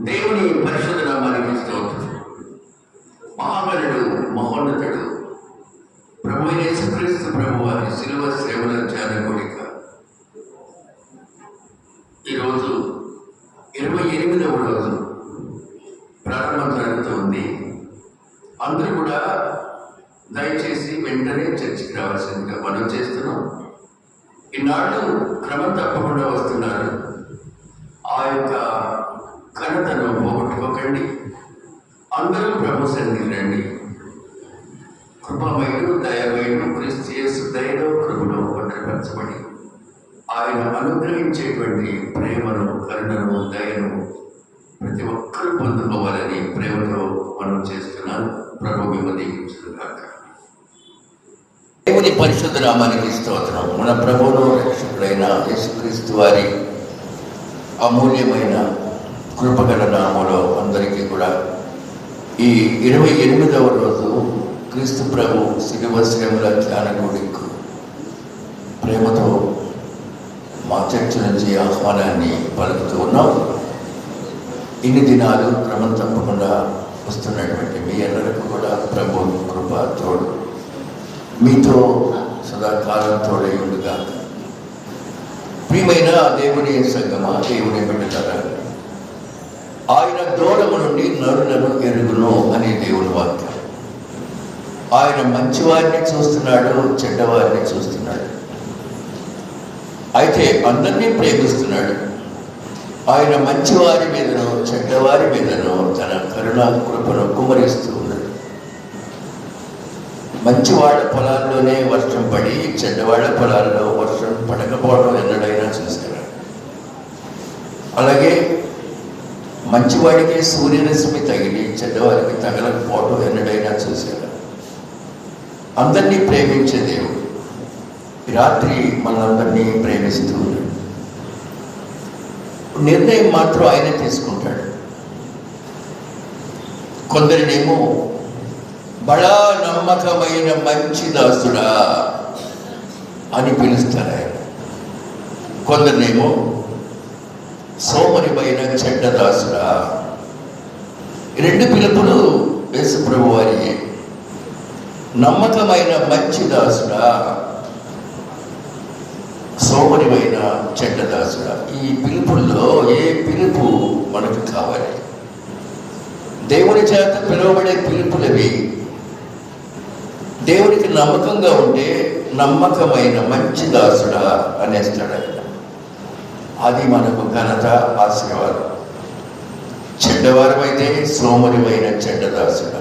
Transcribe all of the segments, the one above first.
దేవుని పరిశుద్ధ నామానికి స్తోత్రం. మహాగణుడు, మహోన్నతుడు ప్రభు అయిన యేసుక్రీస్తు ప్రభు వారి శిలువ శ్రమల ధ్యాన కోరిక ఈరోజు 28వ రోజు ప్రారంభం జరుగుతుంది. అందరూ కూడా దయచేసి వెంటనే చర్చికి రావాల్సిందిగా మనం చేస్తున్నాం. ఈనాడు క్రమం తప్పకుండా వస్తున్నారు. ఆ యొక్క ఘనతను పోగొట్టుకోకండి. అందరూ ప్రభు సన్నిధికి రండి. కృపమయుడు, దయమయుడు క్రీస్తు యేసు దయలో కృపలో భద్రపరచబడి ఆయన అనుగ్రహించేటువంటి ప్రేమను, కరుణను, దయను ప్రతి ఒక్కరూ పొందుకోవాలని ప్రేమతో మనం చేస్తున్నాం. ప్రభు మిమ్మల్ని దీవించుగాక. దేవుని పరిశుద్ధ నామానికి స్తోత్రం. మన ప్రభువును రక్షకుడైన యేసుక్రీస్తు వారి అమూల్యమైన కృపగల నామములో అందరికీ కూడా ఈ 28వ రోజు క్రీస్తు ప్రభు శిలువ శ్రమల ధ్యాన కోరికకు ప్రేమతో మా చర్చ నుంచి ఆహ్వానాన్ని పలుకుతూ ఉన్నాం. ఇన్ని దినాలు క్రమం తప్పకుండా వస్తున్నటువంటి మీ అందరికీ కూడా ప్రభు కృప తోడు మీతో సదాకాలం తోడై ఉండుగా. ప్రియమైన దేవుని సంగమా, దేవుని బిడ్డలారా, ఆయన దూరము నుండి నరులను ఎరుగును అనే దేవుని వాక్యం. ఆయన మంచివారిని చూస్తున్నాడు, చెడ్డవారిని చూస్తున్నాడు. అయితే అందరినీ ప్రేమిస్తున్నాడు. ఆయన మంచివారి మీదను చెడ్డవారి మీదను తన కరుణా కృపను కుమరిస్తూ ఉన్నాడు. మంచివాళ్ళ పొలాల్లోనే వర్షం పడి చెడ్డవాళ్ళ పొలాల్లో వర్షం పడకపోవడం ఎన్నడైనా చూశారు. అలాగే మంచివాడికి సూర్యరశ్మి తగిలి చెడ్డవారికి తగలకపోవడం ఎన్నడైనా చూశారు. అందరినీ ప్రేమించే దేవుడు రాత్రి మనందరినీ ప్రేమిస్తూ ఉన్నాడు. నిర్ణయం మాత్రం ఆయన తీసుకుంటాడు. కొందరినేమో బడా నమ్మకమైన మంచి దాసుడా అని పిలుస్తారు ఆయన. కొందరినేమో సోమరిమైన చెడ్డ దాసుడా. రెండు పిలుపులు యేసు ప్రభు వారి. నమ్మకమైన మంచి దాసుడా, సోమరిమైన చెడ్డ దాసుడా. ఈ పిలుపుల్లో ఏ పిలుపు మనకు కావాలి? దేవుని చేత పిలువబడే పిలుపులవి. దేవునికి నమ్మకంగా ఉంటే నమ్మకమైన మంచి దాసుడా అనేస్తాడు ఆయన. అది మనకు ఘనత, ఆశీర్వాదం. చెడ్డవారమైతే సోమరిమైన చెడ్డదాసుడు.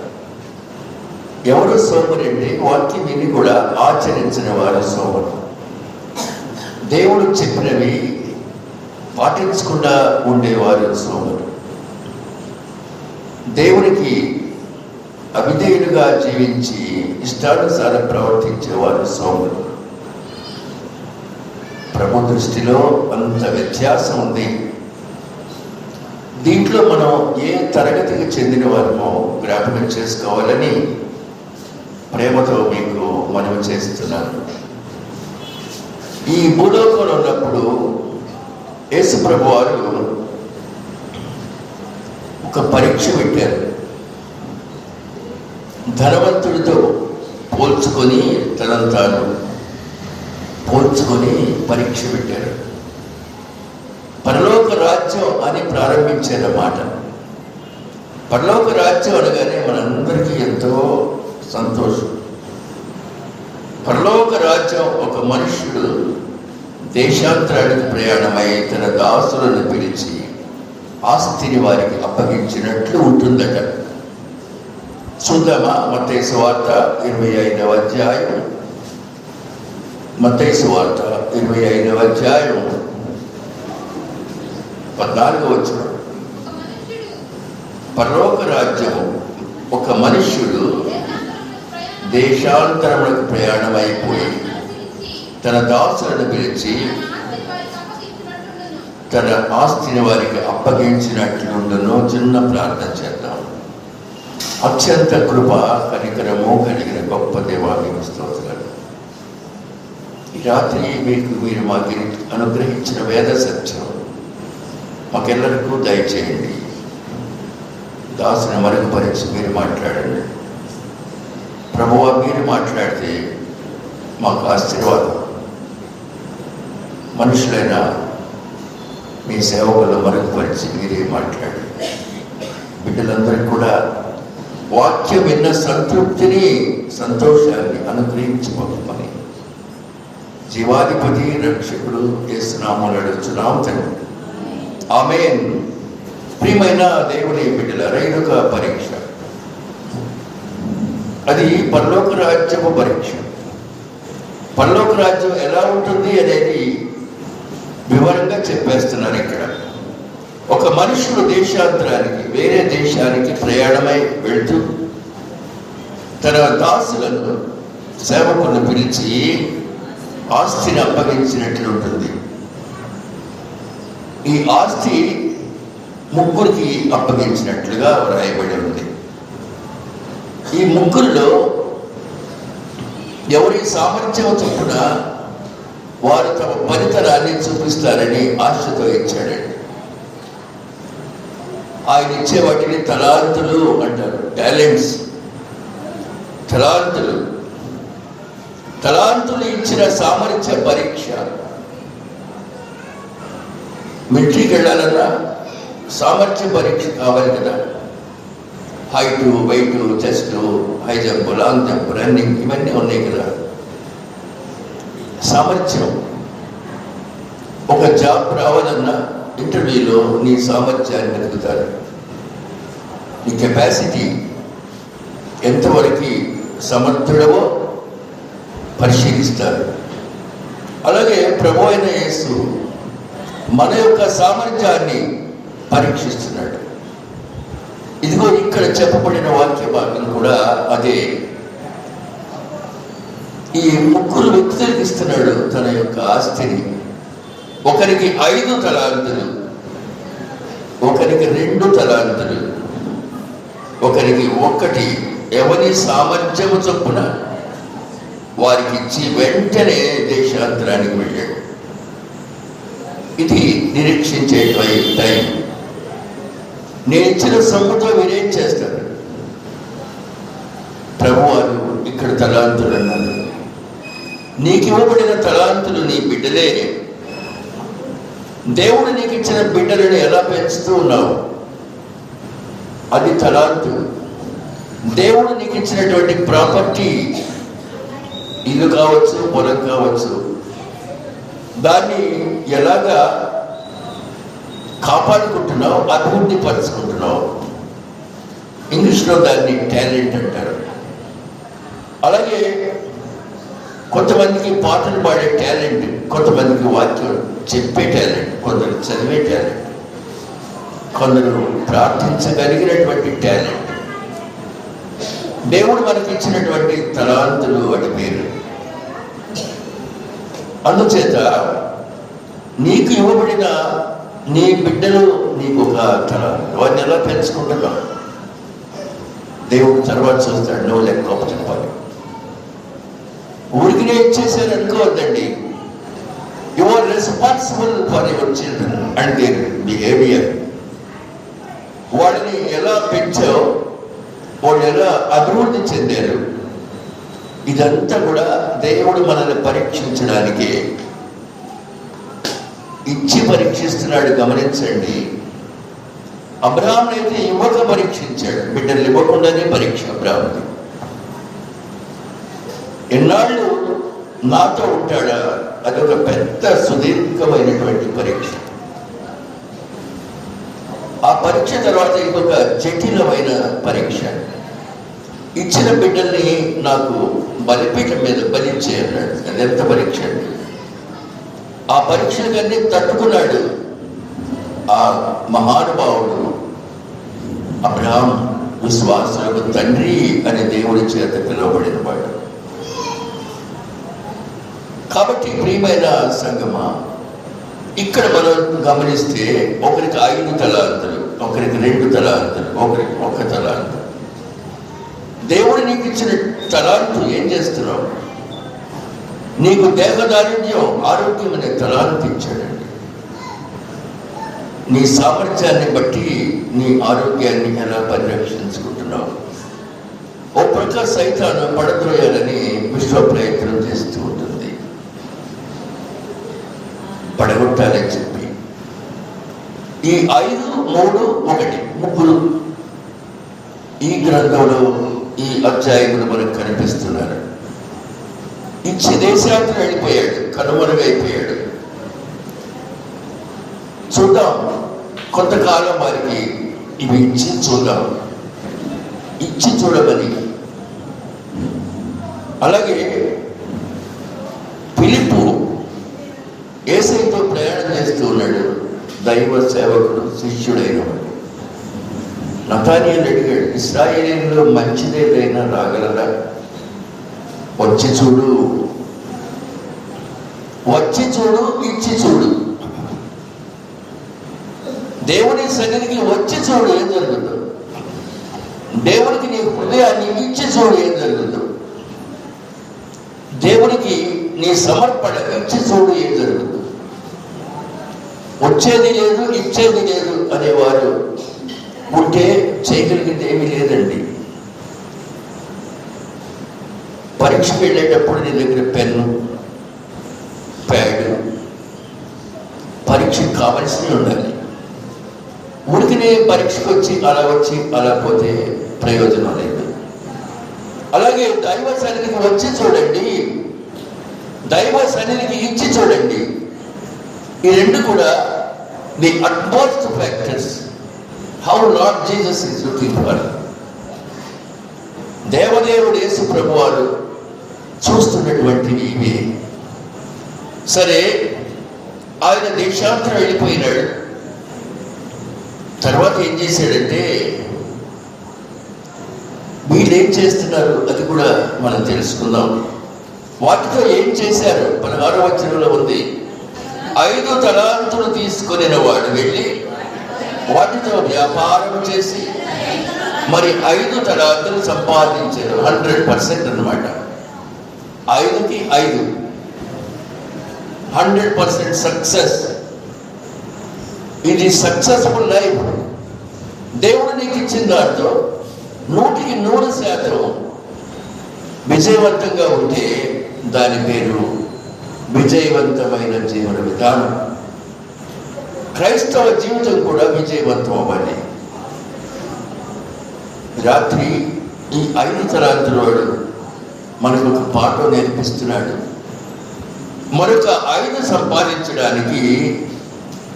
ఎవరు సోమరి అంటే వాక్యం విని కూడా ఆచరించిన వారు సోమరు. దేవుడు చెప్పినవి పాటించకుండా ఉండేవారు సోమరు. దేవునికి అవిధేయులుగా జీవించి ఇష్టానుసారం ప్రవర్తించేవారు సోమరు. ప్రభు దృష్టిలో అంత వ్యత్యాసం ఉంది. దీంట్లో మనం ఏ తరగతికి చెందిన వారమో జ్ఞాపకం చేసుకోవాలని ప్రేమతో మీకు మనవి చేస్తున్నాను. ఈ భూలోకంలో ఉన్నప్పుడు యేసు ప్రభు వారు ఒక పరీక్ష పెట్టారు. ధనవంతుడితో పోల్చుకొని తనను తాను పోల్చుకొని పరీక్ష పెట్టారు. పరలోక రాజ్యం అని ప్రారంభించారన్నమాట. పరలోక రాజ్యం అనగానే మనందరికీ ఎంతో సంతోషం. పరలోక రాజ్యం ఒక మనుష్యుడు దేశాంతరానికి ప్రయాణమై తన దాసులను పిలిచి ఆస్తిని వారికి అప్పగించినట్లు ఉంటుందట. చూద్దామా? మత్తయి సువార్త 25వ అధ్యాయం. మత్తయి సువార్త 25వ అధ్యాయం 14వ వచనం. పరలోక రాజ్యం ఒక మనుష్యుడు దేశాంతరములకు ప్రయాణమైపోయి తన దాసులను పిలిచి తన ఆస్తిని వారికి అప్పగించినట్లుండును. చిన్న ప్రార్థన చేద్దాం. అత్యంత కృప, కనికరము కలిగిన గొప్ప దేవానికి స్తోత్రాలు. ఈ రాత్రి మీరు మాకు అనుగ్రహించిన వేద సత్యం మాకెల్లరికూ దయచేయండి. దాసుని మరుగుపరిచి మీరు మాట్లాడండి. ప్రభువా, మీరు మాట్లాడితే మాకు ఆశీర్వాదం. మనుషులైన మీ సేవకులు మరుగుపరిచి మీరే మాట్లాడండి. బిడ్డలందరికీ కూడా వాక్యం విన్న సంతృప్తిని, సంతోషాన్ని అనుగ్రహించుకోమని జీవాధిపతి రక్షకుడు యేసు నామములో అడుగుచున్నాము తండ్రి. ఆమేన్. ప్రియమైన దేవుని బిడ్డలారా, ఇదొక పరీక్ష. అది పరలోక రాజ్యపు పరీక్ష. పరలోక రాజ్యం ఎలా ఉంటుంది అనేది వివరంగా చెప్పేస్తున్నారు ఇక్కడ. ఒక మనుషుడు దేశాంతరానికి, వేరే దేశానికి ప్రయాణమై వెళ్తూ తన దాసులను, సేవకులను పిలిచి ఆస్తిని అప్పగించినట్లు ఉంటుంది. ఈ ఆస్తి ముగ్గురికి అప్పగించినట్లుగా వ్రాయబడి ఉంది. ఈ ముగ్గురులో ఎవరి సామర్థ్యం చొప్పున వారు తమ పనితనాన్ని చూపిస్తారని ఆశతో ఇచ్చాడండి. ఆయన ఇచ్చే వాటిని తలాంతులు అంటారు, టాలెంట్స్. తలాంతులు ఇచ్చిన సామర్థ్య పరీక్ష. మిలిటరీకి వెళ్ళాలన్నా సామర్థ్య పరీక్ష కావాలి కదా. Height, weight, chest, high jump, long jump, running, ఇవన్నీ ఉన్నాయి కదా. సామర్థ్యం. ఒక జాబ్ రావాలన్నా ఇంటర్వ్యూలో నీ సామర్థ్యాన్ని వెతుకుతారు. నీ కెపాసిటీ ఎంతవరకు సమర్థుడవో పరిశీలిస్తారు. అలాగే ప్రభు అయిన యేసు మన యొక్క సామర్థ్యాన్ని పరీక్షిస్తున్నాడు. ఇదిగో ఇక్కడ చెప్పబడిన వాక్య భాగం కూడా అదే. ఈ ముగ్గురు వ్యక్తులకు ఇస్తున్నాడు తన యొక్క ఆస్తిని. ఒకరికి 5 తలాంతులు, ఒకరికి 2 తలాంతులు, ఒకరికి 1. ఎవరి సామర్థ్యము చొప్పున వారికి ఇచ్చి వెంటనే దేశాంతరానికి వెళ్ళాడు. ఇది నిరీక్షించే టైం. నేను ఇచ్చిన సొమ్ముతో మీరేం చేస్తారు? ప్రభువారు ఇక్కడ తలాంతులు అన్నారు. నీకు ఇవ్వబడిన తలాంతులు నీ బిడ్డలే. దేవుడు నీకు ఇచ్చిన బిడ్డలను ఎలా పెంచుతూ ఉన్నావు? అది తలాంతు. దేవుడు నీకు ఇచ్చినటువంటి ప్రాపర్టీ, ఇల్లు కావచ్చు, పొలం కావచ్చు, దాన్ని ఎలాగా కాపాడుకుంటున్నావు, అభివృద్ధి పరుచుకుంటున్నావు. ఇంగ్లీష్లో దాన్ని టాలెంట్ అంటారు. అలాగే కొంతమందికి పాటలు పాడే టాలెంట్, కొంతమందికి వాక్యం చెప్పే టాలెంట్, కొందరు చదివే టాలెంట్, కొందరు ప్రార్థించగలిగినటువంటి టాలెంట్. దేవుడు మనకి ఇచ్చినటువంటి తలాంతులు వాటి పేరు. అందుచేత నీకు ఇవ్వబడిన నీ బిడ్డలు నీకు ఒక తలాంతు, వాడిని ఎలా పెంచుకుంటున్నావు? దేవుడు తర్వాత చూస్తాడు. నువ్వు లెక్క చెప్పాలి. ఊరికి ఇచ్చేసారు అనుకోవద్దండి. You are responsible for your children and their behaviour. వాళ్ళని ఎలా పెంచావు, వాళ్ళు ఎలా అభివృద్ధి చెందారు, ఇదంతా కూడా దేవుడు మనల్ని పరీక్షించడానికి ఇచ్చి పరీక్షిస్తున్నాడు. గమనించండి. అబ్రాహాముని అయితే ఇవ్వక పరీక్షించాడు. బిడ్డలు ఇవ్వకుండానే పరీక్ష అబ్రాహాముది. ఎన్నాళ్ళు నాతో ఉంటాడా? అదొక పెద్ద సుదీర్ఘమైనటువంటి పరీక్ష. ఆ పరీక్ష తర్వాత ఇంకొక జటిలమైన పరీక్ష. ఇచ్చిన బిడ్డల్ని నాకు బలిపీఠం మీద బలించే అన్నాడు. అది ఎంత పరీక్ష అండి! ఆ పరీక్షలన్నీ తట్టుకున్నాడు ఆ మహానుభావుడు. అబ్రహాం విశ్వాసులకు తండ్రి అనే దేవుడి చేత పిలువబడిన వాడు. కాబట్టి ప్రియమైన సంగమా, ఇక్కడ మనం గమనిస్తే ఒకరికి 5 తలాంతులు, ఒకరికి 2 తలాంతులు, ఒకరికి 1 తలాంతు. దేవుడు నీకు ఇచ్చిన తలాంతు ఏం చేస్తున్నావు? నీకు దేహదారుణ్యం, ఆరోగ్యం అనే తలాంతు ఇచ్చాడండి. నీ సామర్థ్యాన్ని బట్టి నీ ఆరోగ్యాన్ని ఎలా పరిరక్షించుకుంటున్నావు? ఓ ప్రకాశ సైతాను పడద్రోయాలని విశ్వ ప్రయత్నం చేస్తూ ఉంటుంది, పడగొట్టాలని చెప్పి. ఈ 5, 3, 1 ముగ్గురు ఈ గ్రంథంలో ఈ అధ్యాయంలో మనకు కనిపిస్తున్నారు. ఇచ్చి దేశాంతరం వెళ్ళిపోయాడు, కనుమరుగైపోయాడు. చూద్దాం, కొంతకాలం వారికి ఇవి ఇచ్చి చూద్దాం, ఇచ్చి చూడమని. అలాగే ఫిలిప్పు యేసయ్యతో ప్రయాణం చేస్తూ ఉన్నాడు, దైవ సేవకుడు, శిష్యుడైన వాడు. నతానియేలు అడిగాడు, ఇశ్రాయేలీయుల్లో మంచిదేదైనా రాగలరా? వచ్చి చూడు, వచ్చి చూడు, ఇచ్చి చూడు. దేవుని సన్నిధికి వచ్చి చూడు ఏం జరుగుతుందో, దేవునికి నీ హృదయాన్ని ఇచ్చి చూడు ఏం జరుగుతుందో, దేవునికి నీ సమర్పణ ఇచ్చి చూడు ఏం జరుగుతుందో. వచ్చేది లేదు, ఇచ్చేది లేదు అనేవారు ఉంటే చేయగలిగింది ఏమీ లేదండి. పరీక్షకు వెళ్ళేటప్పుడు నీ దగ్గర పెన్ను, ప్యాడ్, పరీక్షకు కావలసినవి ఉండాలి. ఉడికినే పరీక్షకు వచ్చి అలా పోతే ప్రయోజనం లేదు. అలాగే దైవ సన్నిధికి వచ్చి చూడండి, దైవ సన్నిధికి ఇచ్చి చూడండి. ఈ రెండు కూడా the utmost factors how lord Jesus is looking for. దేవదేవుడు యేసు ప్రభు వారు చూస్తున్నటువంటివి ఇవి. సరే, ఆయన దేశాంతరం వెళ్ళిపోయినాడు. తర్వాత ఏం చేశాడంటే, వీళ్ళు ఏం చేస్తున్నారు అది కూడా మనం తెలుసుకుందాం. వాటితో ఏం చేశారు 16వ వచనంలో ఉంది. 5 తలాంతులు తీసుకుని వాడు వెళ్ళి వాటితో వ్యాపారం చేసి మరి 5 తలాంతులు సంపాదించారు. 100% అన్నమాట. 5కి 5 100% సక్సెస్. ఇది సక్సెస్ఫుల్ లైఫ్. దేవుడు నీకు ఇచ్చిన దాంట్లో 100కి 100% విజయవంతంగా ఉంటే దాని పేరు విజయవంతమైన జీవన విధానం. క్రైస్తవ జీవితం కూడా విజయవంతం అవ్వాలి. రాత్రి ఈ 5 తలాంతుల వాడు మనకు ఒక పాఠం నేర్పిస్తున్నాడు. మరొక 5 సంపాదించడానికి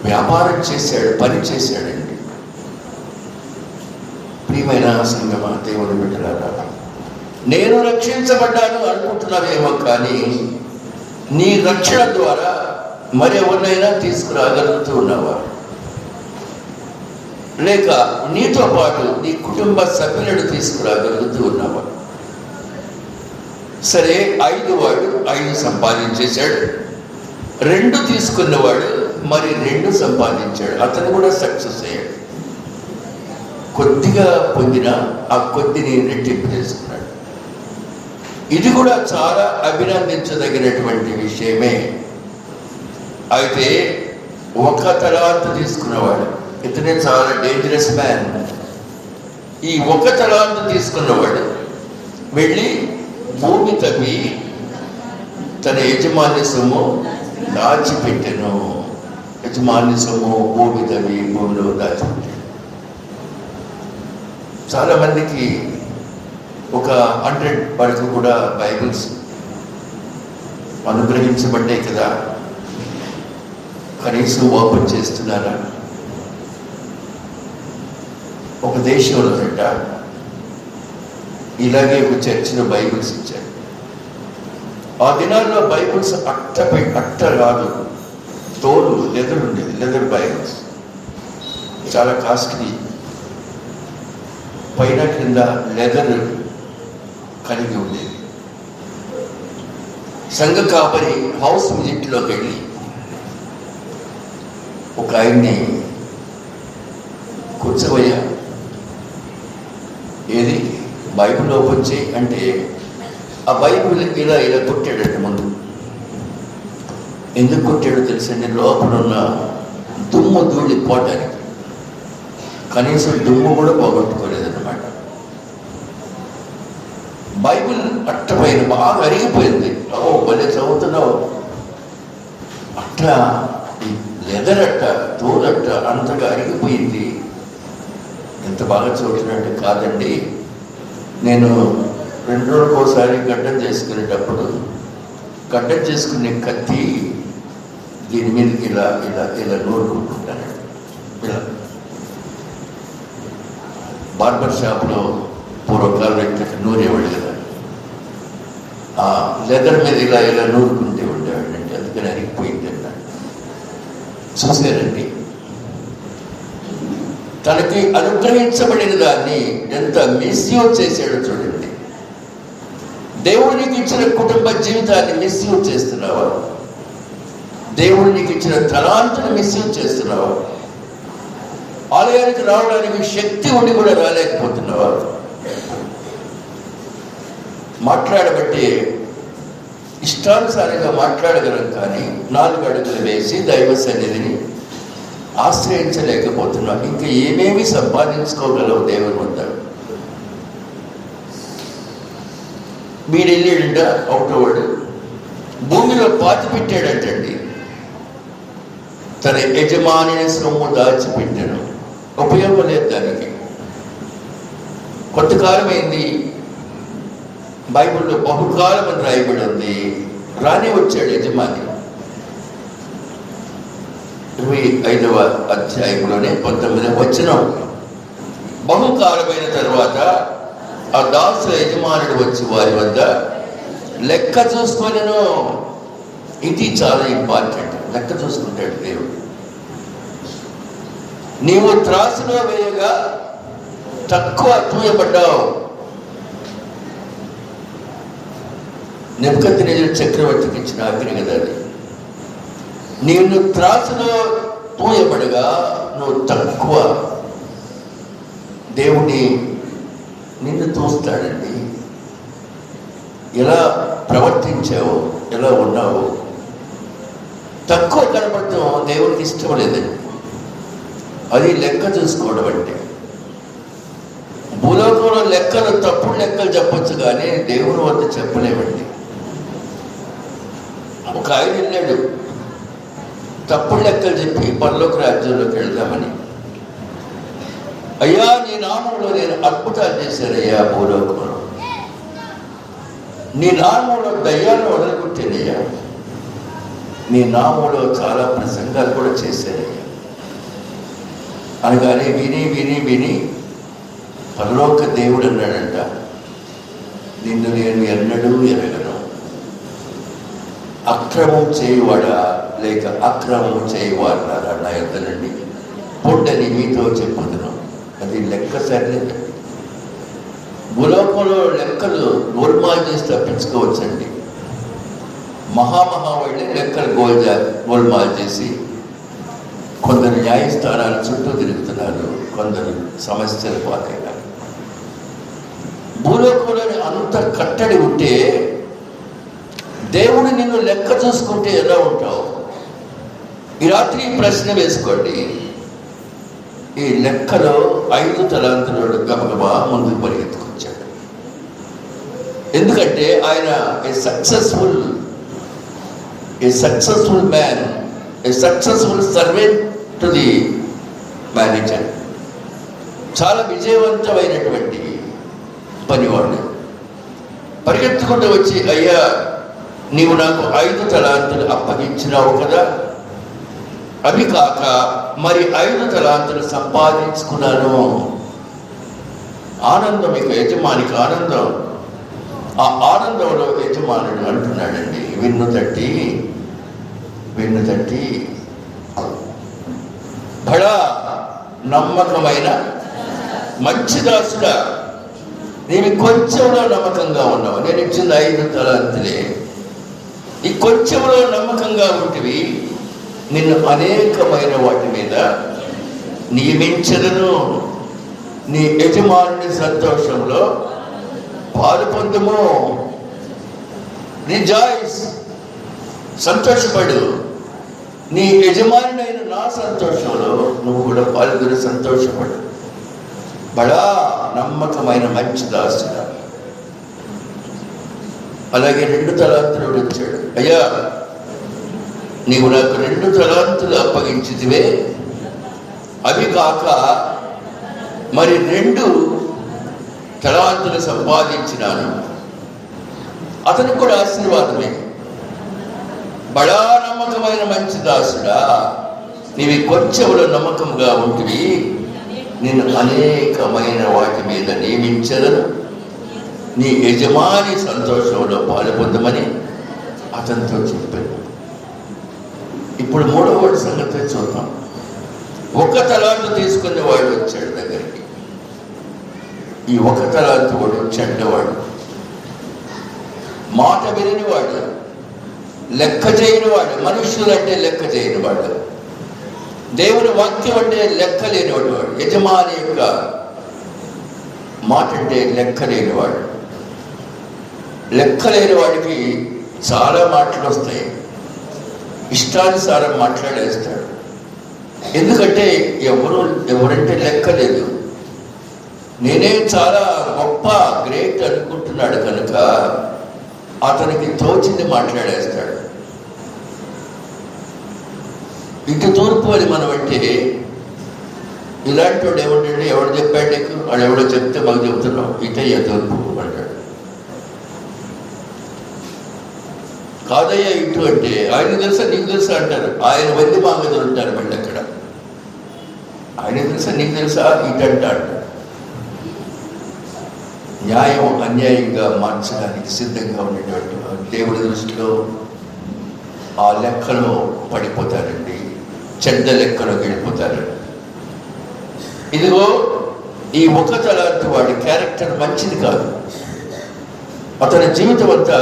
వ్యాపారం చేశాడు, పని చేశాడండి. ప్రియమైన సంగమా, దేవుని బిడ్డలారా, నేను రక్షించబడ్డాను అనుకుంటున్నావేమో, కానీ నీ రక్షణ ద్వారా మరెవరినైనా తీసుకురాగలుగుతూ ఉన్నావా? లేక నీతో పాటు నీ కుటుంబ సభ్యులను తీసుకురాగలుగుతూ ఉన్నావా? సరే, 5 వాడు 5 సంపాదించేశాడు. 2 తీసుకున్నవాడు మరి 2 సంపాదించాడు. అతను కూడా సక్సెస్ అయ్యాడు. కొద్దిగా పొందిన ఆ కొద్దిని రెట్టింపు చేసుకున్నాడు. ఇది కూడా చాలా అభినందించదగినటువంటి విషయమే. అయితే 1 తలాంతు తీసుకున్నవాడు, ఇతనే చాలా డేంజరస్ మ్యాన్. ఈ 1 తలాంతు తీసుకున్నవాడు వెళ్ళి భూమి తవ్వి తన యజమాని సొమ్ము దాచిపెట్టెను. యజమాని సొమ్ము భూమి తవ్వి భూమిలో దాచిపెట్టాను. చాలా మందికి ఒక 100 వరకు కూడా బైబిల్స్ అనుగ్రహించబడ్డాయి కదా, కనీసం ఓపెన్ చేస్తున్నారా? ఒక దేశంలో ఇలాగే ఒక చర్చిలో బైబిల్స్ ఇచ్చారు. ఆ దినాల్లో బైబిల్స్ అట్ట రాదు, తోలు లెదర్ ఉండేది, లెదర్ బైబిల్స్ చాలా కాస్ట్లీ. పైన కింద లెదర్ కలిగి ఉండేది. సంఘ కాపరి హౌస్ విజిట్లోకి వెళ్ళి ఒక ఆయన్ని కూర్చోబోయా, ఏది బైబిల్ ఓపెన్ చేయి అంటే ఆ బైబిల్ ఇలా కొట్టాడంటే ముందు. ఎందుకు కొట్టాడో తెలుసండి? లోపల ఉన్న దుమ్ము ధూళి పోవటానికి. కనీసం దుమ్ము కూడా పోగొట్టుకోలేదన్నమాట. బైబిల్ అట్టపైన బాగా అరిగిపోయింది. భలే చదువుతున్నావు, అట్లా లెదరట్ట తోలట్ట అంతగా అరిగిపోయింది. ఎంత బాగా చదువుతున్నట్టు కాదండి. నేను 2 రోజులకు ఒకసారి గడ్డం చేసుకునేటప్పుడు గడ్డం చేసుకునే కత్తి దీని మీద ఇలా ఇలా ఇలా నూరుకుంటుంటాను. ఇలా బార్బర్ షాప్లో పూర్వకాలం ఎక్కడ నూరేవాడు కదా, ఆ లెదర్ మీద ఇలా ఇలా నూరుకుంటే ఉండేవాడండి. అందుకని అరిగిపోయింది అన్నాడు. చూసారండి, తనకి అనుగ్రహించబడిన దాన్ని ఎంత మిస్యూజ్ చేశాడో చూడండి. దేవుడికి ఇచ్చిన కుటుంబ జీవితాన్ని మిస్యూజ్ చేస్తున్నావా? దేవుడికి ఇచ్చిన తలాంతుని మిస్యూజ్ చేస్తున్నావా? ఆలయానికి రావడానికి శక్తి ఉండి కూడా రాలేకపోతున్నావా? మాట్లాడబట్టి ఇష్టానుసారంగా మాట్లాడగలం, కానీ 4 అడుగులు వేసి దైవ సన్నిధిని ఆశ్రయించలేకపోతున్నావు. ఇంకా ఏమేమి సంపాదించుకోగలవు దేవుని వద్ద? వీడెళ్ళాడంట ఒకటోవాడు, భూమిలో పాతి పెట్టాడంటండి. తన యజమానిని సొమ్ము దాచిపెట్టాను, ఉపయోగం లేదు దానికి. కొంతకాలం అయింది, బైబిల్లో బహుకాలం అని రాయబడి ఉంది. రాని వచ్చాడు యజమాని. 25వ అధ్యాయంలోనే 19వ వచనం. బహుకాలమైన తర్వాత ఆ దాసు యజమానుడు వచ్చి వారి వద్ద లెక్క చూసుకొనెను. ఇది చాలా ఇంపార్టెంట్. లెక్క చూసుకుంటాడు దేవుడు. నీవు త్రాసులో వేయగా తక్కువ తూయబడ్డావు. నెబుకద్నెజరు చక్రవర్తికి ఇచ్చిన ఆజ్ఞ కదా అది. నీవు త్రాసులో తూయబడగా నువ్వు తక్కువ. దేవుని నిన్ను తూస్తాడండి. ఎలా ప్రవర్తించావో, ఎలా ఉన్నావో, తక్కువ కనపడటం దేవునికి ఇష్టం లేదండి. అది లెక్క చూసుకోవడం అంటే. భూలోకంలో లెక్కలు తప్పుడు లెక్కలు చెప్పొచ్చు, కానీ దేవుని వద్ద చెప్పలేమండి. ఒక ఆయన వెళ్ళాడు తప్పుడు లెక్కలు చెప్పి పరలోక రాజ్యంలోకి వెళ్దామని. అయ్యా, నీ నామంలో నేను అద్భుతాలు చేశానయ్యా, భూలోకంలో నీ నామంలో దయ్యాన్ని వదలగొట్టానయ్యా, నీ నామంలో చాలా ప్రసంగాలు కూడా చేశానయ్యా అనగానే విని విని విని పరలోక దేవుడు అన్నాడంట, నిన్ను నేను ఎన్నడూ ఎరగను. అక్రమం చేయువాడా లేక అక్రమం చేయువాడా నా యొద్దనండి పొండని మీతో చెప్పుతున్నాం. అది లెక్క సరిలేదు. భూలోకంలో లెక్కలు గోల్మాల్ చేసి తప్పించుకోవచ్చండి. మహామహావాళ్ళే లెక్కలు గోల్మాల్ చేసి కొందరు న్యాయస్థానాల చుట్టూ తిరుగుతున్నారు, కొందరు సమస్యలు పాకైనారు. భూలోకంలోని అంత కట్టడి ఉంటే దేవుడు నిన్ను లెక్క చూసుకుంటే ఎలా ఉంటావు? ఈ రాత్రి ప్రశ్న వేసుకోండి. ఈ లెక్కలో 5 తలాంతులు గబగబా ముందుకు పరిగెత్తుకొచ్చాడు. ఎందుకంటే ఆయన a successful man, a successful servant to the manager. చాలా విజయవంతమైనటువంటి పనివాడు. పరిగెత్తుకుంటూ వచ్చి, అయ్యా, నీవు నాకు 5 తలాంతులు అప్పగించినావు కదా, అవి కాక మరి 5 తలాంతులు సంపాదించుకున్నాను. ఆనందం, ఇక యజమానికి ఆనందం. ఆ ఆనందంలో యజమానుడు అంటున్నాడండి, వెన్ను తట్టి బడా నమ్మకమైన మంచి దాసుడా, నేను కొంచెంలో నమ్మకంగా ఉన్నావు. నేను ఇచ్చింది 5 తలాంతులే. ఈ కొంచెంలో నమ్మకంగా ఉంటివి, నిన్ను అనేకమైన వాటి మీద నియమించదను. నీ యజమానుని సంతోషంలో పాలు పొందుము. రిజాయిస్, సంతోషపడు. నీ యజమానినైన నా సంతోషంలో నువ్వు కూడా పాల్గొని సంతోషపడు. బడా నమ్మకమైన మంచి దాసుడా. అలాగే 2 తలాంతులు వచ్చాడు. అయ్యా, నీవు నాకు 2 తలాంతులు అప్పగించితివే, అవి కాక మరి 2 తలాంతులు సంపాదించినాను. అతనికి కూడా ఆశీర్వాదమే. బడా నమ్మకమైన మంచి దాసుడా, నీవి కొంచెంలో నమ్మకంగా ఉంటివి, నిన్ను అనేకమైన వాటి మీద నియమించదను, నీ యజమాని సంతోషంలో పాల్పొందమని అతనితో చెప్పాను. ఇప్పుడు 3వ సంగతి చూద్దాం. 1 తలాంతు తీసుకునే వాడు వచ్చాడు దగ్గరికి. ఈ 1 తలాంతు వాడు చెడ్డవాడు, మాట వినని వాడు, లెక్క చేయని వాడు. మనుష్యులంటే లెక్క చేయని వాడు, దేవుని వాక్యం అంటే లెక్క లేనివాడు, యజమాని యొక్క మాట అంటే లెక్క లేనివాడు. లెక్క లేని వాడికి చాలా మాటలు వస్తాయి, ఇష్టానుసారం మాట్లాడేస్తాడు. ఎందుకంటే ఎవరంటే లెక్క లేదు. నేనే చాలా గొప్ప గ్రేట్ అనుకుంటున్నాడు కనుక అతనికి తోచింది మాట్లాడేస్తాడు. ఇటు తూర్పు అని మనం అంటే, ఇలాంటి వాడు ఏమంటే ఎవడు చెప్పాడు నీకు, వాడు ఎవడో చెప్తే మాకు చెప్తున్నావు, ఇటయ్యా తూర్పు అంటాడు. కాదయ్యా ఇటు అంటే, ఆయన తెలుసా నీకు తెలుసా అంటారు. ఆయన మంది మా మీద ఉంటారు మళ్ళీ అక్కడ. ఆయన తెలుసా నీకు తెలుసా ఇటు అంటాడు. న్యాయం అన్యాయంగా మార్చడానికి సిద్ధంగా ఉండేటువంటి దేవుడి దృష్టిలో ఆ లెక్కలో పడిపోతారండి, చెడ్డ లెక్కలోకి వెళ్ళిపోతారండి. ఇదిగో ఈ 1 తలాంతు వాడి క్యారెక్టర్ మంచిది కాదు. అతని జీవితం అంతా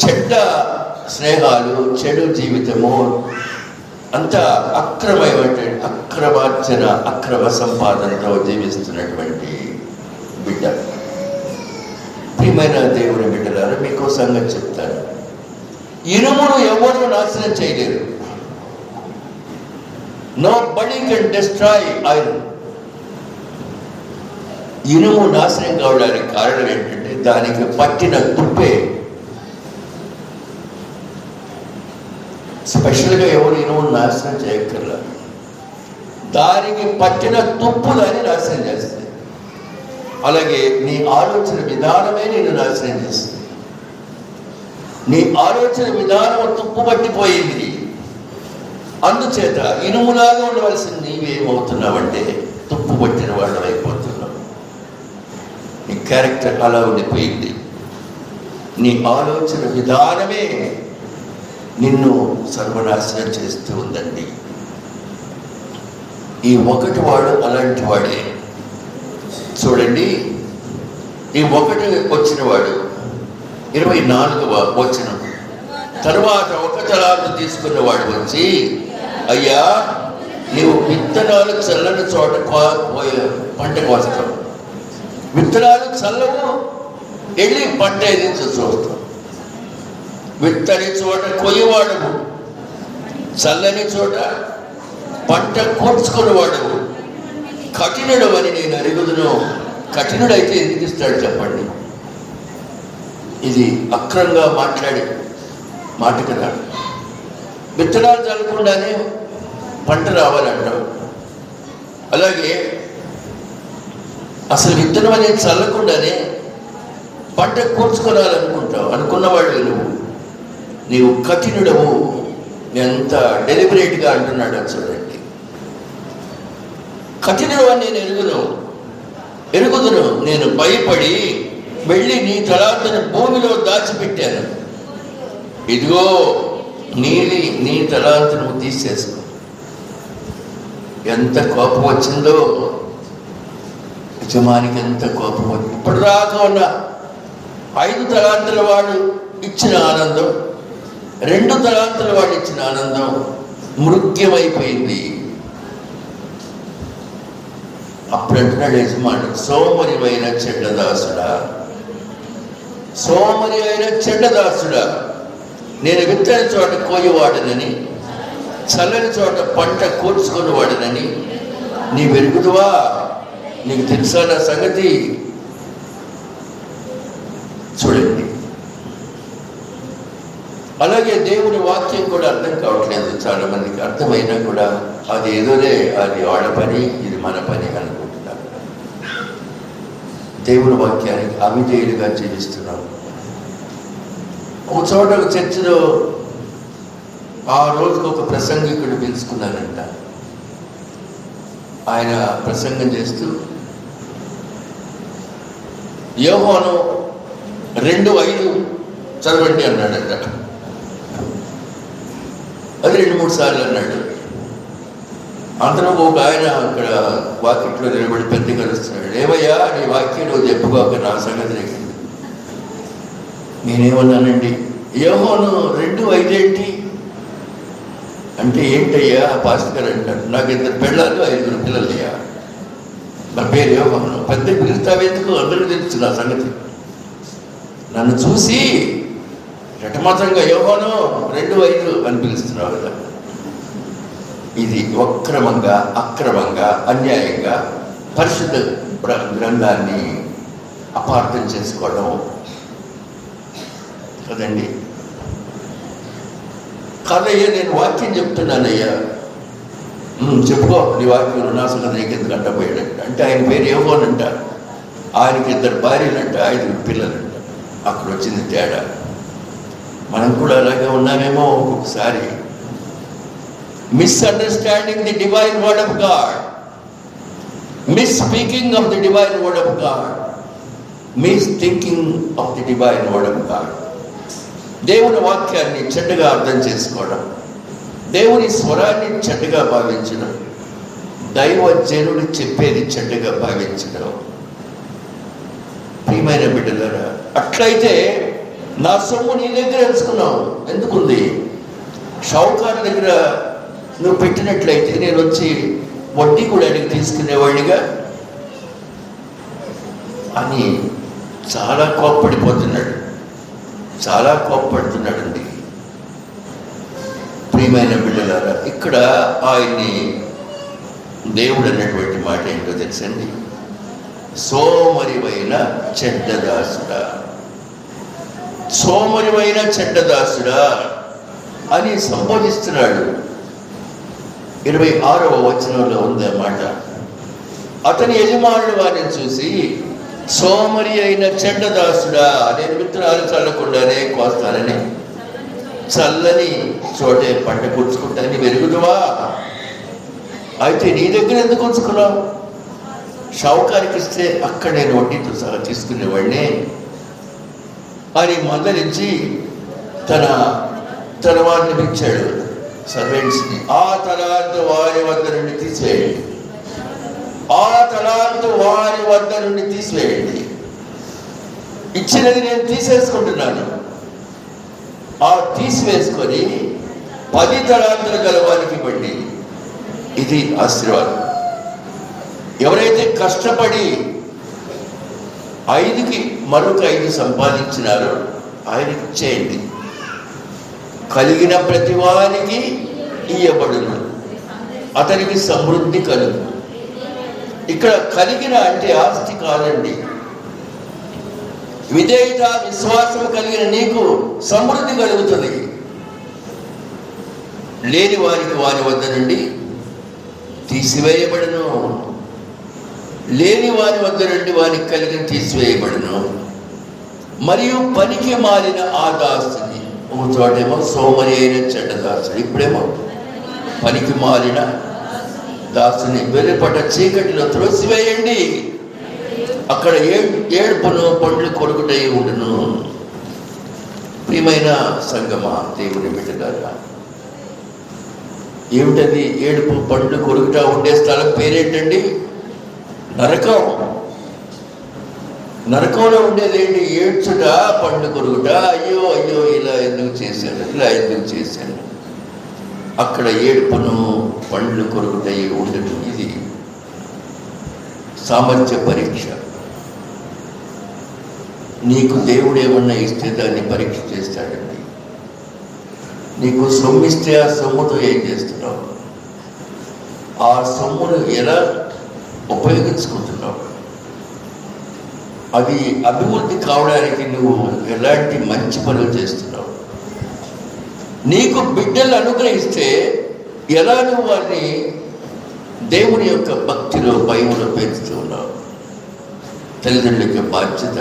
చెడ్డ స్నేహాలు, చెడు జీవితము, అంతా అక్రమార్జన, అక్రమ సంపాదనతో జీవిస్తున్నటువంటి బిడ్డ. ప్రియమైన దేవుని బిడ్డలారా, మీకు సంగతి చెప్తాను. ఇనుమును ఎవరు నాశనం చేయలేరు. Nobody can destroy iron. ఇనుము నాశనం కావడానికి కారణం ఏంటంటే దానికి పట్టిన తుప్పే. స్పెషల్గా ఎవరు ఇనుము నాశనం చేయక్కర్లా, దానికి పట్టిన తుప్పు దాన్ని నాశనం చేస్తుంది. అలాగే నీ ఆలోచన విధానమే నేను నాశనం చేస్తుంది. నీ ఆలోచన విధానం తుప్పు పట్టిపోయింది. అందుచేత ఇనుములాగా ఉండవలసింది నీవేమవుతున్నావంటే తుప్పు పట్టిన వాళ్ళం అయిపోతున్నావు. నీ క్యారెక్టర్ అలా ఉండిపోయింది. నీ ఆలోచన విధానమే నిన్ను సర్వనాశనం చేస్తూ ఉందండి. ఈ 1 వాడు అలాంటి వాడే. చూడండి, ఈ 1 వచ్చిన వాడు 24వ వచనం. తరువాత 1 తలాంతు తీసుకున్నవాడు వచ్చి, అయ్యా, నీవు విత్తనాలు చల్లని చోట పంట కోస్తావు, విత్తనాలు చల్లవు, వెళ్ళి పంట ఏది చూస్తావు. విత్తని చోట కొయ్యవాడవు, చల్లని చోట పంట కూర్చుకునేవాడవు. కఠినుడు అని నేను అరుగుదును. కఠినుడైతే ఎందుకు ఇస్తాడు చెప్పండి? ఇది అక్రంగా మాట్లాడి మాట కదా. విత్తనాలు చల్లకుండానే పంట రావాలంటావు. అలాగే అసలు విత్తనం అనేది చల్లకుండానే పంట కూర్చుకోవాలనుకుంటావు. అనుకున్నవాళ్ళు నీవు కఠినుడవు. ఎంత డెలిబరేట్గా అంటున్నాడు చూడండి. కఠినుడు అని నేను ఎరుగుదును. నేను భయపడి వెళ్ళి నీ తలాంతును భూమిలో దాచిపెట్టాను. ఇదిగో నీ తలాంతును తీసేసుకో. ఎంత కోపం వచ్చిందో యజమానికి, ఎంత కోపం వచ్చింది. ఇప్పుడు దాకా ఉన్న 5 తలాంతుల వాడు ఇచ్చిన ఆనందం, 2 తలాంతుల వాడు ఇచ్చిన ఆనందం మృగ్యమైపోయింది. అప్పుడు అంటున్నాడు యజమానుడు, సోమరివైన చెడ్డదాసుడా, సోమరి అయిన చెడ్డదాసుడా, నేను విత్తని చోట కోయవాడనని చల్లని చోట పంట కూర్చుకుని వాడనని నీ వెరుగుదువా? నీకు తెలుసా నా సంగతి? చూడండి, అలాగే దేవుని వాక్యం కూడా అర్థం కావట్లేదు చాలా మందికి. అర్థమైనా కూడా అది ఏదోలే, అది వాళ్ళ పని, ఇది మన పని అనుకుంటున్నారు. దేవుని వాక్యానికి అవిధేయులుగా జీవిస్తున్నాం. ఒక చోట ఒక చర్చిలో ఆ రోజుకు ఒక ప్రసంగికుడు పిలుచుకున్నారంట. ఆయన ప్రసంగం చేస్తూ యోహాను 2:5 చదవండి అన్నాడంట. అది 2-3 సార్లు అన్నాడు. అందరం ఒక ఆయన అక్కడ వాక్యంలో నిలబడి పెద్ద కలుస్తున్నాడు. ఏమయ్యా నీ వాక్యం నువ్వు చెప్పుకోక నా సంగతి నీకు. నేనేమన్నానండి, యోహాను 2:5 ఏంటి అంటే, ఏంటయ్యా పాస్టర్ గారు అంటాడు, నాకు 2 పెళ్ళాలు 5 పిల్లలయ్యా, నా పేరు యోహాను, పెద్ద పిలుస్తావెందుకు, అందరూ తెలుసు నా సంగతి. నన్ను చూసి రటమాత్రంగా యోహాను 2:5 అని పిలుస్తున్నావు కదా. ఇది అక్రమంగా అన్యాయంగా పరిశుద్ధ గ్రంథాన్ని అపార్థం చేసుకోవడం కదండి. కాదయ్యా నేను వాక్యం చెప్తున్నానయ్యా. చెప్పుకో నీ వాక్యం, నా సంగతి నీకు ఎందుకు అంటపోయాడంట. అంటే ఆయన పేరు యోహాను అంట, ఆయనకి 2 భార్యలంట, 5 పిల్లలంట. అక్కడ వచ్చింది తేడా. మనం కూడా అలాగే ఉన్నామేమో ఒక్కొక్కసారి. Misunderstanding the divine word of God, misspeaking of the divine word of God, misthinking of the divine word of God. దేవుని వాక్యాన్ని చెడ్డగా అర్థం చేసుకోవడం, దేవుని స్వరాన్ని చెడ్డగా భావించడం, దైవజనుడు చెప్పేది చెడ్డగా భావించడం. ప్రియమైన బిడ్డలారా, అట్లయితే నా సొమ్ము నీ దగ్గర ఎంచుకున్నావు ఎందుకుంది? షౌకారు దగ్గర నువ్వు పెట్టినట్లయితే నేను వచ్చి వడ్డీ కూడా అడిగి తీసుకునేవాడిగా అని చాలా కోప్పడిపోతున్నాడు, చాలా కోప్పడుతున్నాడండి. ప్రియమైన బిడ్డలారా, ఇక్కడ ఆయన్ని దేవుడు అన్నటువంటి మాట ఏంటో తెలుసండి, సోమరివైన చెడ్డదాసుడా, సోమరివైన చెడ్డదాసుడా అని సంబోధిస్తున్నాడు. 26వ వచనంలో ఉంది అన్నమాట. అతని యజమానుడు వారిని చూసి, సోమరి అయిన చెడ్డదాసుడా, నేను విత్తనాలు చల్లకుండానే కోస్తానని చల్లని చోటే పంట కూర్చుకుంటానని వెరుగుదువా? అయితే నీ దగ్గర ఎందుకు ఉంచుకున్నావు? షావుకారికి ఇస్తే అక్కడ నేను వడ్డీతో సహా తీసుకునేవాడిని అని మందరించి తన వారిని పిలిచాడు, సర్వెంట్స్ని. ఆ తలాంతు వారి వద్ద నుండి తీసివేయండి, ఆ తలాంతు వారి వద్ద నుండి తీసివేయండి. ఇచ్చినది నేను తీసేసుకుంటున్నాను. ఆ తీసివేసుకొని 10 తలాంతులు గలవానికి ఇవ్వండి. ఇది ఆశీర్వాదం. ఎవరైతే కష్టపడి 5కి మరొక 5 సంపాదించినారో ఆయనకి ఇచ్చేయండి. కలిగిన ప్రతి వారికి ఇయ్యబడును, అతనికి సమృద్ధి కలుగు. ఇక్కడ కలిగిన అంటే ఆస్తి కాదండి. విధేయత విశ్వాసం కలిగిన నీకు సమృద్ధి కలుగుతుంది. లేని వారికి వారి వద్ద నుండి తీసివేయబడును, లేని వారి వద్ద నుండి వారికి కలిగిన తీసివేయబడును. మరియు పనికి మారిన ఆ దాసుని, ఒక చోటేమో సోమరి అయిన చెడ్డదాసుడు, ఇప్పుడేమో పనికి మారిన దాసుని వెలుపట చీకటిలో త్రోసివేయండి, అక్కడ ఏడుపును పండ్లు కొరుకుటై ఉండును. ప్రియమైన సంగమా, దేవుని బిడ్డలారా, ఏమిటది ఏడుపు పండ్లు కొరుకుటా ఉండే స్థలం పేరేంటండి? నరకం. నరకంలో ఉండేది ఏంటి? ఏడ్చుట, పండ్లు కొరుకుట, అయ్యో అయ్యో ఇలా ఎందుకు చేశాను, ఇలా ఎందుకు చేశాను. అక్కడ ఏడుపును పండ్లు కొరుకుటై ఉండదు. ఇది సామర్థ్య పరీక్ష. నీకు దేవుడు ఏమన్నా ఇస్తే దాన్ని పరీక్ష చేస్తాడండి. నీకు సొమ్మిస్తే ఆ సొమ్ముతో ఏం చేస్తున్నావు? ఆ సొమ్మును ఎలా ఉపయోగించుకుంటున్నావు? అది అభివృద్ధి కావడానికి నువ్వు ఎలాంటి మంచి పనులు చేస్తున్నావు? నీకు బిడ్డలు అనుగ్రహిస్తే ఎలా నువ్వు వారిని దేవుని యొక్క భక్తిలో భయంలో పెంచుతూ ఉన్నావు? తల్లిదండ్రుల యొక్క బాధ్యత.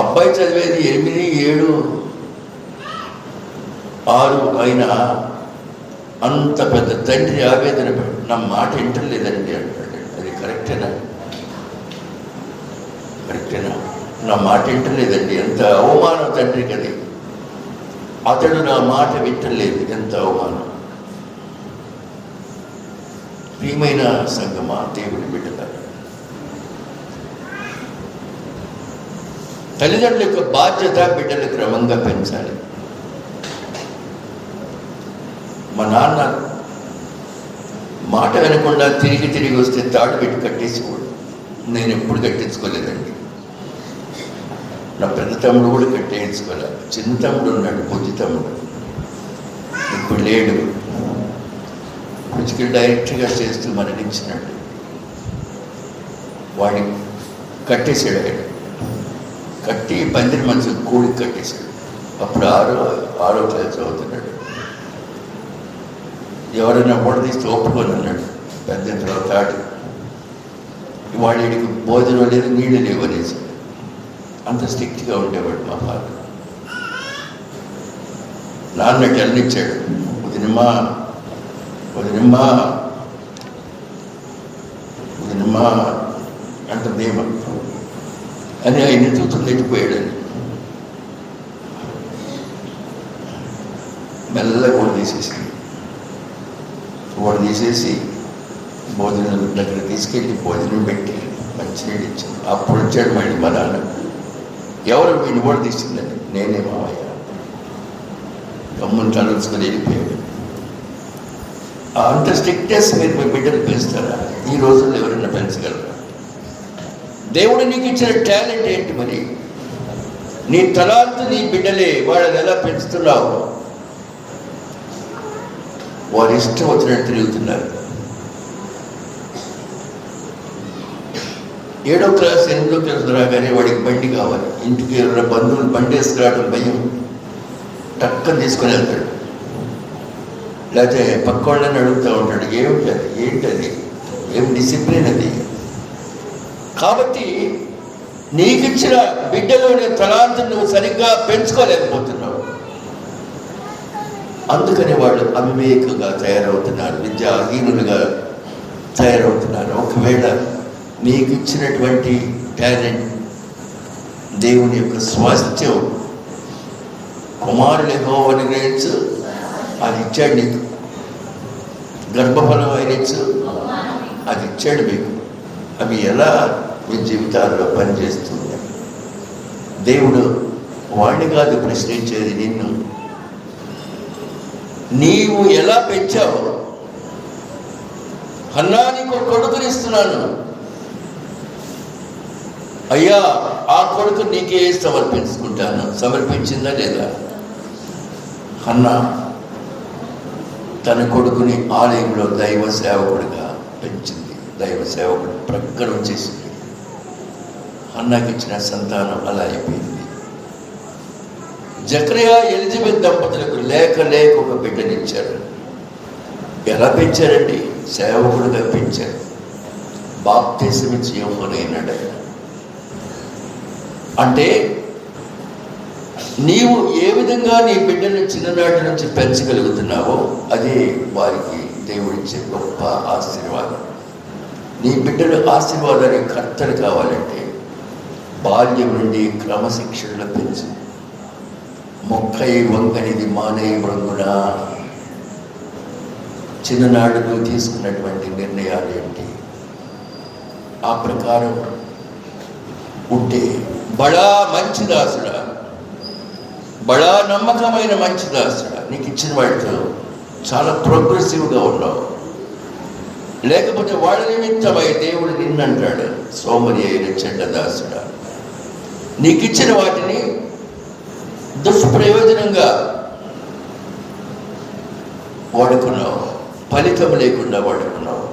అబ్బాయి చదివేది 8, 7, 6 అయినా అంత పెద్ద తండ్రి ఆవేదన నా మాట వింటలేదండి అంటాడు. అది కరెక్టేనా? కరెక్టేనా? నా మాట వింటలేదండి. ఎంత అవమానం తండ్రికి అది. అతడు నా మాట వింటలేదు, ఎంత అవమానం. ప్రియమైన సంగమా, దేవుని బిడ్డల, తల్లిదండ్రుల యొక్క బాధ్యత బిడ్డలు క్రమంగా పెంచాలి. మా నాన్న మాట వినకుండా తిరిగి వస్తే తాడు పెట్టి కట్టేసేవాడు. నేను ఎప్పుడు కట్టించుకోలేదండి. నా పెద్ద తమ్ముడు కూడా కట్టేయించుకోలే. చిన్న తమ్ముడు ఉన్నాడు, బుద్ధి తమ్ముడు, ఇప్పుడు లేడు. ఫిజికల్ డైరెక్ట్గా చేస్తూ మరణించినాడు. వాడిని కట్టేసాడు. ఆయన కట్టి పందిరి మంచి కూడికి కట్టేశాడు. అప్పుడు ఆరో క్లాస్ చదువుతున్నాడు. ఎవరైనా పొడదీస్తే ఒప్పుకొని అన్నాడు. పెద్ద తాటి వాడికి భోజనం లేదు, నీళ్ళు లేవు అనేసి. అంత స్ట్రిక్ట్గా ఉండేవాడు మా ఫాదర్. నాన్న టెల్నిచ్చాడు, వదినమ్మా అంటదేమో అని ఆయన ఎత్తుతూ నెట్టిపోయాడని మెల్లగా కూడా తీసేసి భోజనం దగ్గర తీసుకెళ్ళి భోజనం పెట్టి మంచినీళ్ళు ఇచ్చాను. అప్పుడు వచ్చాడు మళ్ళీ మా నాన్న. ఎవరు వీడిని కూడా తీసిందండి? నేనే మావయ్య. గమ్మును తలుచుకొని వెళ్ళిపోయాడు. అంత స్ట్రిక్ట్నెస్ మీరు మీ బిడ్డలు పెంచుతారా? ఈ రోజుల్లో ఎవరైనా పెంచగలరా? దేవుడు నీకు ఇచ్చిన టాలెంట్ ఏంటి? మరి నీ తలాంతు నీ బిడ్డలే. వాళ్ళని ఎలా పెంచుతున్నావు? వారు ఇష్టం వచ్చినట్టు తిరుగుతున్నారు. 7వ క్లాస్ 8వ క్లాస్ రాగానే వాడికి బండి కావాలి. ఇంటికి ఎవరైనా బంధువులు బండి వేసుకురావడం భయం, టక్కని తీసుకొని వెళ్తాడు. లేకపోతే పక్క వాళ్ళని అడుగుతూ ఉంటాడు, ఏంటది, ఏం డిసిప్లిన్ అది. కాబట్టి నీకిచ్చిన బిడ్డలోని తలాంతును నువ్వు సరిగ్గా పెంచుకోలేకపోతున్నావు. అందుకని వాళ్ళు అవివేకంగా తయారవుతున్నారు, విద్యాహీనులుగా తయారవుతున్నారు. ఒకవేళ నీకు ఇచ్చినటువంటి టాలెంట్ దేవుని యొక్క స్వాస్థ్యం, కుమారులు యెహోవాను గ్రహించు, అది ఇచ్చాడు నీకు. గర్భఫలం ఆయన ఇచ్చు, అది ఇచ్చాడు మీకు. అవి ఎలా మీ జీవితాల్లో పనిచేస్తుంది? దేవుడు వాడిని కాదు ప్రశ్నించేది, నిన్ను. నీవు ఎలా పెంచావు? హన్నా నీకు కొడుకునిస్తున్నాను, అయ్యా ఆ కొడుకు నీకే సమర్పించుకుంటాను. సమర్పించిందా లేదా? హన్నా తన కొడుకుని ఆలయంలో దైవ సేవకుడిగా పెంచింది. దైవ సేవకుడు ప్రకటన చేసింది. హన్నాకి ఇచ్చిన సంతానం అలా అయిపోయింది. జకరియా ఎలిజబెత్ దంపతులకు లేక ఒక బిడ్డనిచ్చారు. ఎలా పెంచారండి? సేవకుడిగా పెంచారు. బాప్తిసం ఇచ్చి యోహానైనాడు ఆయన. అంటే నీవు ఏ విధంగా నీ బిడ్డను చిన్ననాటి నుంచి పెంచగలుగుతున్నావో అదే వారికి దేవుడిచ్చే గొప్ప ఆశీర్వాదం. నీ బిడ్డలు ఆశీర్వాదానికి కర్తలు కావాలంటే బాల్యం నుండి క్రమశిక్షణలో పెంచు. మొక్కై వంకనిది మానై రంగున. చిన్ననాడు నువ్వు తీసుకున్నటువంటి నిర్ణయాలు ఏంటి? ఆ ప్రకారం ఉంటే బడా మంచి దాసుడా, బడా నమ్మకమైన మంచి దాసుడా, నీకు ఇచ్చిన వాటితో చాలా ప్రోగ్రెసివ్గా ఉన్నావు. లేకపోతే వాళ్ళ నిమిత్తమై దేవుడు నిన్నంటాడు, సోమరి అయిన చెడ్డ దాసుడా. నీకు ఇచ్చిన వాటిని దుష్ప్రయోజనంగా వాడుకున్నావు, ఫలితం లేకుండా వాడుకున్నావు.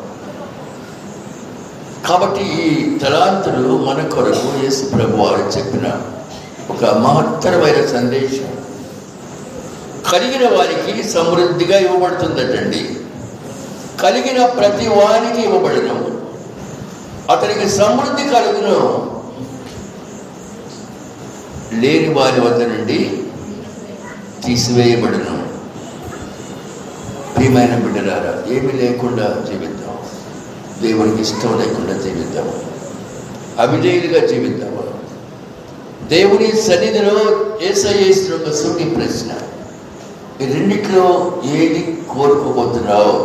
కాబట్టి ఈ తలాంతులు మన కొరకు యేసు ప్రభు వారు చెప్పిన ఒక మహత్తరమైన సందేశం. కలిగిన వారికి సమృద్ధిగా ఇవ్వబడుతుందటండి. కలిగిన ప్రతి వారికి ఇవ్వబడను, అతనికి సమృద్ధి కలుగును. లేని వారి వద్ద నుండి తీసివేయబడును. ప్రియమైన బిడ్డలారా, ఏమీ లేకుండా జీవిద్దాం, దేవునికి ఇష్టం లేకుండా జీవిద్దాము, అవిధేయులుగా జీవిద్దాము. దేవుని సన్నిధిలో యేసయ్య ఇస్తున్న ఒక సూటి ప్రశ్న, ఈ రెండిట్లో ఏది కోరుకోబోతున్నావు?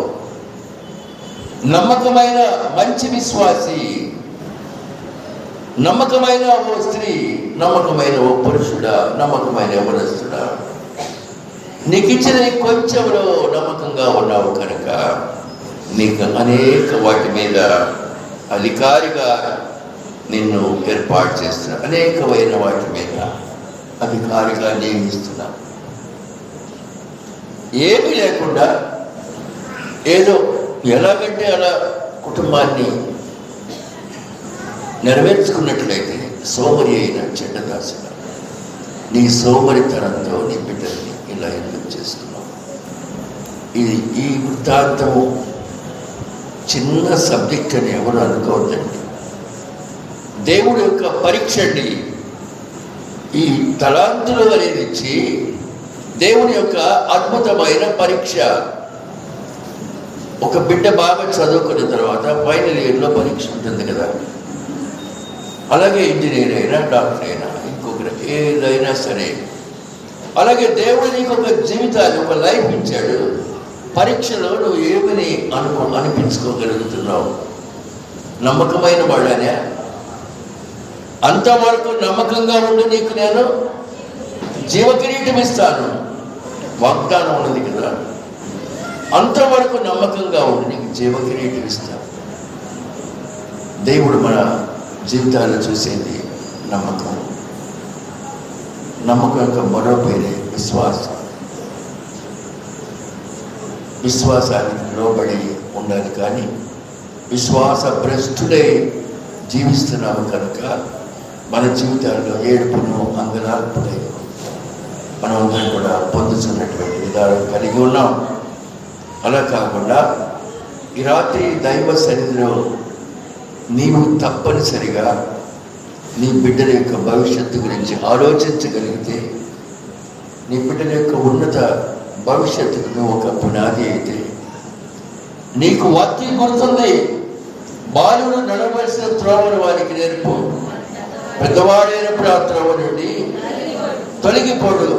నమ్మకమైన మంచి విశ్వాసి, నమ్మకమైన ఓ స్త్రీ, నమ్మకమైన ఓ పురుషుడా, నమ్మకమైన యవనస్తుడా, నీకు ఇచ్చిన కొంచెంలో నమ్మకంగా ఉన్నావు కనుక నీకు అనేక వాటి మీద అధికారిగా నిన్ను ఏర్పాటు చేస్తున్నా, అనేకమైన వాటి మీద అధికారిగా నియమిస్తున్నా. ఏమీ లేకుండా ఏదో ఎలాగంటే అలా కుటుంబాన్ని నెరవేర్చుకున్నట్లయితే సోమరి అయిన చెడ్డదాసుగా నీ సోమరితనంతో నీ బిడ్డల్ని ఇలా ఎందుకు చేస్తున్నావు? ఈ వృత్తాంతము చిన్న సబ్జెక్ట్ అని ఎవరు అనుకోవద్దండి. దేవుడి యొక్క పరీక్ష అండి. ఈ తలాంతులు అనేది ఇచ్చి దేవుని యొక్క అద్భుతమైన పరీక్ష. ఒక బిడ్డ బాగా చదువుకున్న తర్వాత ఫైనల్ ఇయర్లో పరీక్ష ఉంటుంది కదా. అలాగే ఇంజనీర్ అయినా, డాక్టర్ అయినా, ఇంకొకరు ఏదైనా సరే, అలాగే దేవుడు నీకు ఒక జీవితాన్ని, ఒక లైఫ్ ఇచ్చాడు. పరీక్షలో నువ్వు ఏమని అనిపించుకోగలుగుతున్నావు? నమ్మకమైన వాడానే? అంతవరకు నమ్మకంగా ఉండి నీకు నేను జీవకిరీటం ఇస్తాను వాగ్దానం ఉన్నది కదా. అంతవరకు నమ్మకంగా ఉండి నీకు జీవకిరీటం ఇస్తాను. దేవుడు మన జీవితాల్లో చూసేది నమ్మకం. నమ్మకం యొక్క మరో పేరే విశ్వాసం. విశ్వాసానికి లోబడి ఉండాలి, కానీ విశ్వాస భ్రష్టుడై జీవిస్తున్నాము కనుక మన జీవితాల్లో ఏడుపును, అంగలార్పుడై మనమందరం కూడా పొందుతున్నటువంటి విధానం కలిగి ఉన్నాం. అలా కాకుండా ఈ రాత్రి దైవ సన్నిధిలో నీవు తప్పనిసరిగా నీ బిడ్డల యొక్క భవిష్యత్తు గురించి ఆలోచించగలిగితే, నీ బిడ్డల యొక్క ఉన్నత భవిష్యత్తుకు నువ్వు ఒక పునాది అయితే, నీకు వాక్యం గుర్తుంది. బాలుడు నడవలసిన త్రోవను వారికి నేర్పు, పెద్దవాడైనప్పుడు ఆ త్రోవ నుండి తొలగిపోడు.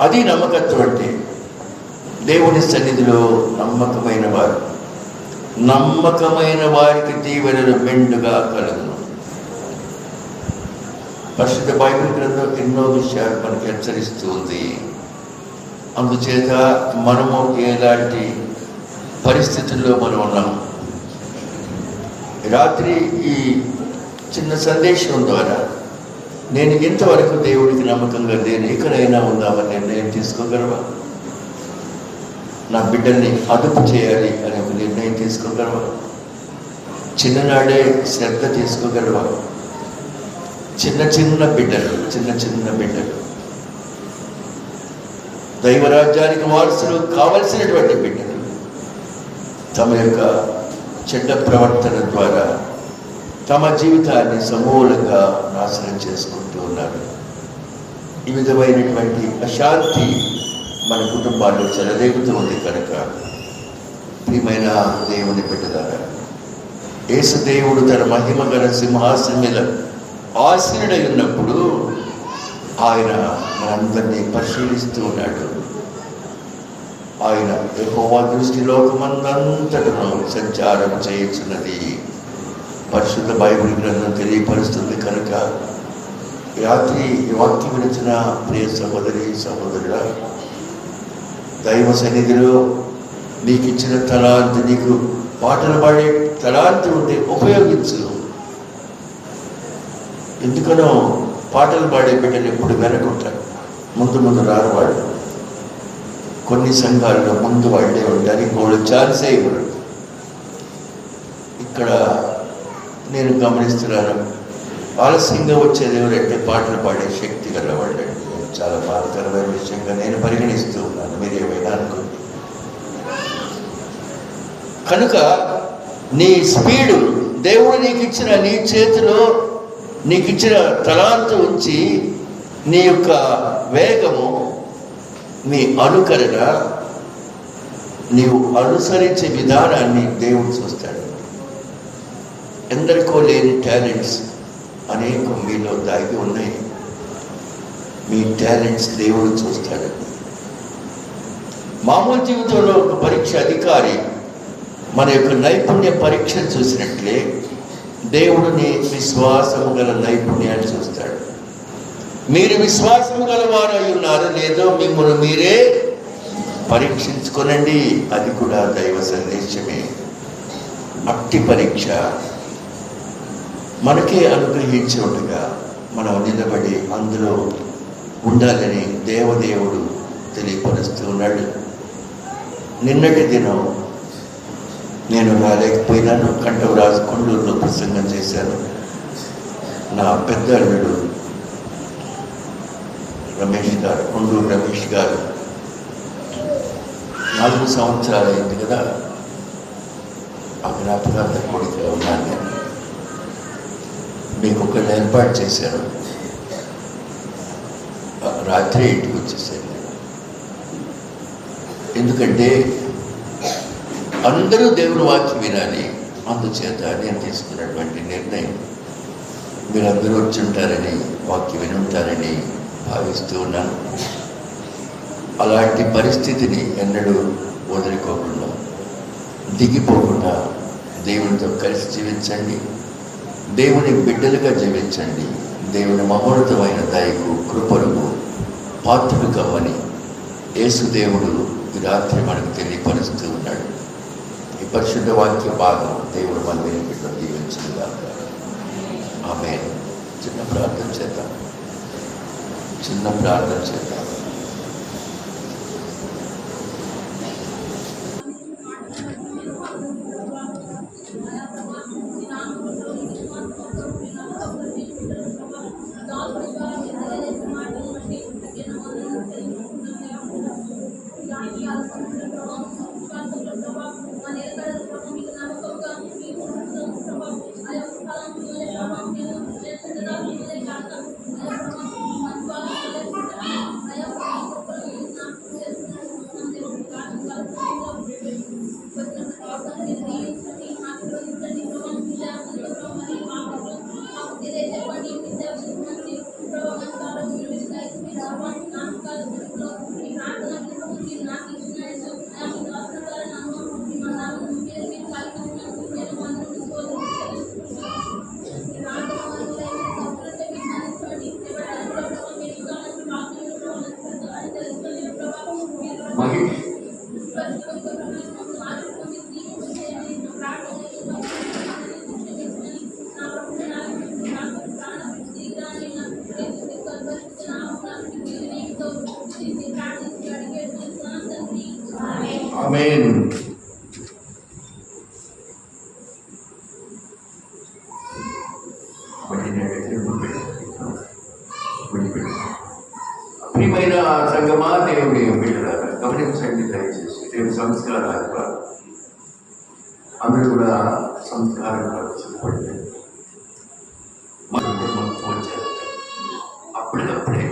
అది నమ్మకత్వం అంటే. దేవుని సన్నిధిలో నమ్మకమైన వారు, నమ్మకమైన వారికి దీవెనలు మెండుగా కలుగును. పరిశుద్ధ బైబిల్ గ్రంథం ఎన్నో విషయాలు మనకు హెచ్చరిస్తూ ఉంది. అందుచేత మనము ఎలాంటి పరిస్థితుల్లో మనం ఉన్నాము. రాత్రి ఈ చిన్న సందేశం ద్వారా నేను ఇంతవరకు దేవుడికి నమ్మకంగా నేను ఎక్కడైనా ఉందామని నిర్ణయం తీసుకోగలవా? నా బిడ్డల్ని అదుపు చేయాలి అనే ఒక నిర్ణయం తీసుకోగలవా? చిన్ననాడే శ్రద్ధ తీసుకోగలవా? చిన్న చిన్న బిడ్డలు దైవరాజ్యానికి వారసులు కావలసినటువంటి బిడ్డలు తమ యొక్క చెడ్డ ప్రవర్తన ద్వారా తమ జీవితాన్ని సమూలంగా నాశనం చేసుకుంటూ ఉన్నారు. ఈ విధమైనటువంటి అశాంతి మన కుటుంబాల్లో చెలరేగుతూ ఉంది కనుక ప్రియమైన దేవుని బిడ్డలారా, యేసు దేవుడు తన మహిమ గల సింహాసనం మీద ఆసీనుడై ఉన్నప్పుడు ఆయన మనందరినీ పరిశీలిస్తూ ఉన్నాడు. ఆయన యెహోవా దృష్టి లోకమందంతటను సంచారం చేయుచున్నది. పరిశుద్ధ బైబిల్ గ్రంథం తెలియపరుస్తుంది కనుక రాత్రి ఈ వాక్యం వినిచిన ప్రియ సహోదరి సహోదరుడా, దైవ సన్నిధిలో నీకు ఇచ్చిన తలాంతి, నీకు పాటలు పాడే తలాంతి ఉంటే ఉపయోగించు. ఎందుకనో పాటలు పాడే బిడ్డలు ఎప్పుడు వెనకుంటారు, ముందు రారు. వాళ్ళు కొన్ని సంఘాల్లో ముందు వాళ్ళే ఉంటారు, ఇంకోళ్ళు ఛాన్సే ఇవ్వరు. ఇక్కడ నేను గమనిస్తున్నాను, ఆలస్యంగా వచ్చేది ఎవరంటే పాటలు పాడే శక్తి గల వాళ్ళండి. చాలా బాధకరమైన విషయంగా నేను పరిగణిస్తూ ఉన్నాను, మీరు ఏమైనా అనుకోండి. కనుక నీ స్పీడు, దేవుడు నీకు ఇచ్చిన నీ చేతిలో నీకు ఇచ్చిన తలాంతు ఉంచి నీ యొక్క వేగము, నీ అనుకరణ, నీవు అనుసరించే విధానాన్ని దేవుడు చూస్తాడు. ఎందరికో లేని టాలెంట్స్ అనేకం మీలో దాగి ఉన్నాయి. మీ టాలెంట్స్ దేవుడు చూస్తాడు. మామూలు జీవితంలో ఒక పరీక్ష అధికారి మన యొక్క నైపుణ్య పరీక్ష చూసినట్లే దేవుడు నీ విశ్వాసము గల నైపుణ్యాన్ని చూస్తాడు. మీరు విశ్వాసము గల వారై ఉన్నారో లేదో మిమ్మల్ని మీరే పరీక్షించుకోనండి. అది కూడా దైవ సందేశమే. అట్టి పరీక్ష మనకే అనుగ్రహించేట్టుగా మనం నిలబడి అందులో ఉండాలని దేవదేవుడు తెలియపరుస్తూ ఉన్నాడు. నిన్నటి దినం నేను రాలేకపోయినాను. కంఠవరాజు కొండూరులో ప్రసంగం చేశాను. నా పెద్ద అల్లుడు రమేష్ గారు, కొండూరు రమేష్ గారు 4 సంవత్సరాలు అయింది కదా, అజ్ఞాపకాంత కొడుకుగా ఉన్నాను నేను. మీకు ఒకళ్ళు ఏర్పాటు చేశాను. రాత్రి ఇంటికి వచ్చేసాను. ఎందుకంటే అందరూ దేవుని వాక్యం వినాలి. అందుచేత నేను తీసుకున్నటువంటి నిర్ణయం మీరందరూ వచ్చి ఉంటారని, వాక్యం విని ఉంటారని భావిస్తూ ఉన్నాను. అలాంటి పరిస్థితిని ఎన్నడూ వదులుకోకుండా, దిగిపోకుండా దేవునితో కలిసి జీవించండి. దేవుని బిడ్డలుగా జీవించండి. దేవుని మహోన్నతమైన దయకు, కృపలకు పాత్రలు కమ్మని యేసుదేవుడు ఈ రాత్రి మనకు తెలియపరుస్తూ ఉన్నాడు. ఈ పరిశుద్ధ వాక్య భాగం దేవుడు మన వెనుకట్లో దీవించుగాక. ఆమేన్. చిన్న ప్రార్థన చేద్దాం. ఆమేన్. ప్రియమైన సంగమా, దేవుని బిడ్డలారా, గమనించండి దయచేసి. దేవుని సంస్కారాలు అందరూ కూడా సంస్కారంగా సిద్ధపడితే అప్పటికప్పుడే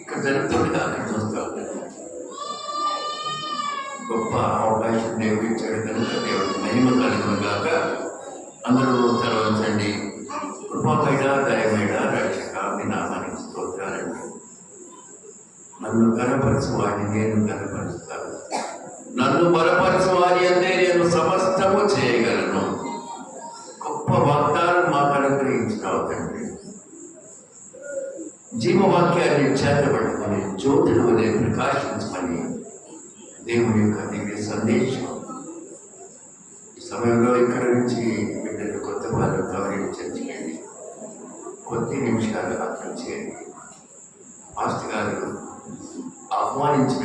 ఇక్కడ జరుగుతుంది. అక్కడ చూస్తూ ఉంటారు. గొప్ప అవకాశం దేవుడు ఇచ్చాడు కనుక దేవుడికి మహిమ కలుగునుగాక. అందరూ తలవంచండి. కృపమైన దయమైన రక్షక మీ నామానికి స్తోత్రాలండి. నన్ను కనపరచు వాడిని నేను కనపరుస్తాను. నన్ను బలపరచు వారి అందే నేను సమస్తము చేయగలను. గొప్ప వాగ్దానం మాకు అనుగ్రహించినావు తండ్రి. జీవవాక్యాన్ని చేతబట్టుకొని జ్యోతులు వలె ప్రకాశించమని దేవుని యొక్క దివ్య సందేశం ఈ సమయంలో ఇక్కడ నుంచి బిడ్డలు కొత్త వారు గౌరవించండి. కొద్ది నిమిషాలు అర్థం చేయండి. మాస్టర్ గారు ఆహ్వానించిన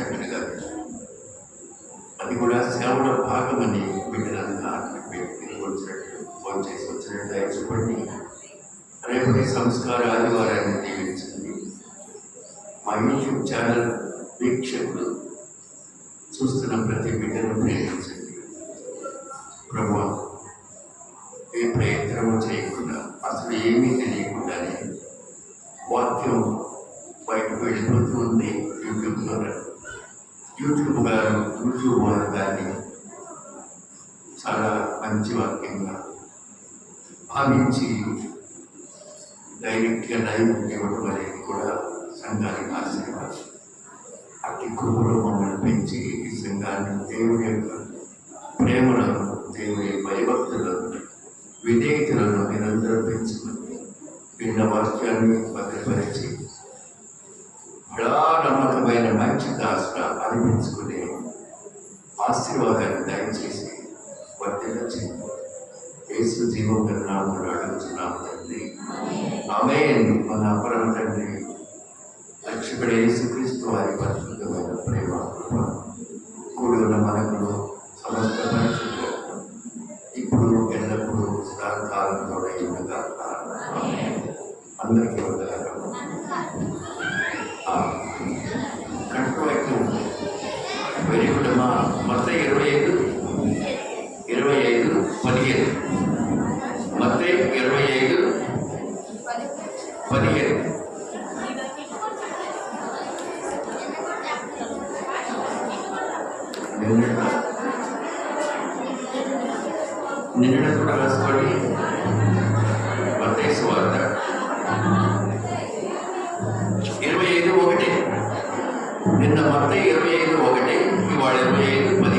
సంస్కార ఆదివారాన్ని దీవించండి. మా యూట్యూబ్ ఛానల్ వీక్షకులు చూస్తున్న ప్రతి బిడ్డను ప్రేమించండి. ప్రభు, ఏ ప్రయత్నము చేయకుండా, అసలు ఏమీ తెలియకుండానే వాక్యం బయటకు వెళ్ళిపోతూ ఉంది యూట్యూబ్ ద్వారా. యూట్యూబ్ వారు దాన్ని చాలా మంచి వాక్యంగా భావించి డైరెక్ట్గా లైవ్ ఇవ్వడం అనేది కూడా సంఘానికి ఆశీర్వాదం. అట్టి కృపలో మమ్మల్ని పెంచి ఈ సంఘాన్ని దేవుని యొక్క ప్రేమలను, దేవుని భయభక్తులను, విధేయతలను నిరంతరం పెంచుకుని విన్న వాక్యాన్ని భద్రపరిచి బడా నమ్మకమైన మంచి దాసుగా అనిపించుకునే ఆశీర్వాదాన్ని దయచేసి వర్తించి యేసు జీవం గల నామములో అడుగుతున్నాము తండ్రి. ఆమేన్. మన పరమ తండ్రి రక్షకుడు యేసుక్రీస్తు వారి పరిశుద్ధమైన ప్రేమ కృప కూడి ఉన్న మనకును సమస్త పరిశుద్ధ ఇప్పుడు ఎల్లప్పుడూ సదాకాలంలో ఉండగా అందరికీ వందనాలు. కట్టువైపు వెరీ గుడ్ అమ్మా. మత్తయి 25:15. మత్తయి 25:15. నిన్న కూడా రాసుకోండి. మత్తయి సువార్త 25:1. నిన్న మత్తయి 25:1, ఇవాళ 25:15.